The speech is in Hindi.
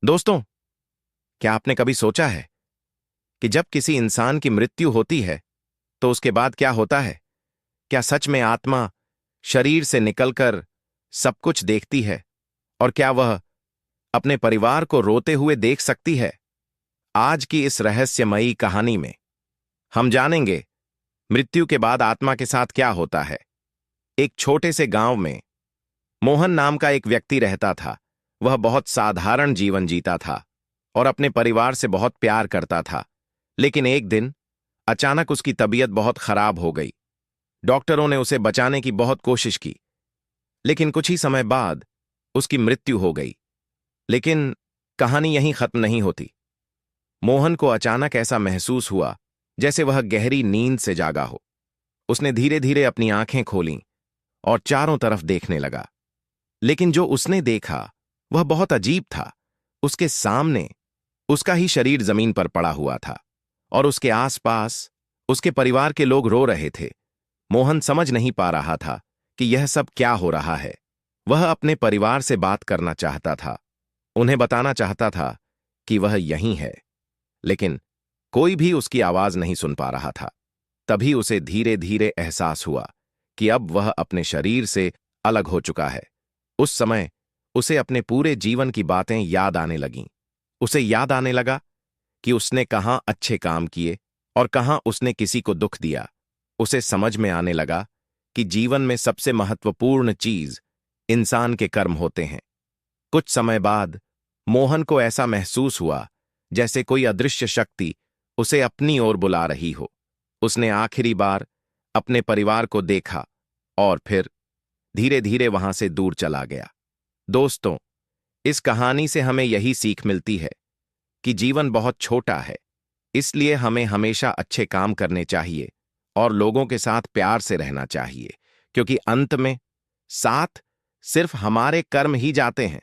दोस्तों, क्या आपने कभी सोचा है कि जब किसी इंसान की मृत्यु होती है तो उसके बाद क्या होता है? क्या सच में आत्मा शरीर से निकलकर सब कुछ देखती है? और क्या वह अपने परिवार को रोते हुए देख सकती है? आज की इस रहस्यमयी कहानी में हम जानेंगे मृत्यु के बाद आत्मा के साथ क्या होता है। एक छोटे से गांव में मोहन नाम का एक व्यक्ति रहता था। वह बहुत साधारण जीवन जीता था और अपने परिवार से बहुत प्यार करता था। लेकिन एक दिन अचानक उसकी तबीयत बहुत खराब हो गई। डॉक्टरों ने उसे बचाने की बहुत कोशिश की, लेकिन कुछ ही समय बाद उसकी मृत्यु हो गई। लेकिन कहानी यहीं खत्म नहीं होती। मोहन को अचानक ऐसा महसूस हुआ जैसे वह गहरी नींद से जागा हो। उसने धीरे धीरे अपनी आंखें खोलीं और चारों तरफ देखने लगा। लेकिन जो उसने देखा वह बहुत अजीब था। उसके सामने उसका ही शरीर जमीन पर पड़ा हुआ था और उसके आसपास उसके परिवार के लोग रो रहे थे। मोहन समझ नहीं पा रहा था कि यह सब क्या हो रहा है। वह अपने परिवार से बात करना चाहता था, उन्हें बताना चाहता था कि वह यहीं है, लेकिन कोई भी उसकी आवाज नहीं सुन पा रहा था। तभी उसे धीरे धीरे एहसास हुआ कि अब वह अपने शरीर से अलग हो चुका है। उस समय उसे अपने पूरे जीवन की बातें याद आने लगीं। उसे याद आने लगा कि उसने कहाँ अच्छे काम किए और कहाँ उसने किसी को दुख दिया। उसे समझ में आने लगा कि जीवन में सबसे महत्वपूर्ण चीज इंसान के कर्म होते हैं। कुछ समय बाद मोहन को ऐसा महसूस हुआ जैसे कोई अदृश्य शक्ति उसे अपनी ओर बुला रही हो। उसने आखिरी बार अपने परिवार को देखा और फिर धीरे धीरे वहां से दूर चला गया। दोस्तों, इस कहानी से हमें यही सीख मिलती है कि जीवन बहुत छोटा है, इसलिए हमें हमेशा अच्छे काम करने चाहिए और लोगों के साथ प्यार से रहना चाहिए, क्योंकि अंत में साथ सिर्फ हमारे कर्म ही जाते हैं।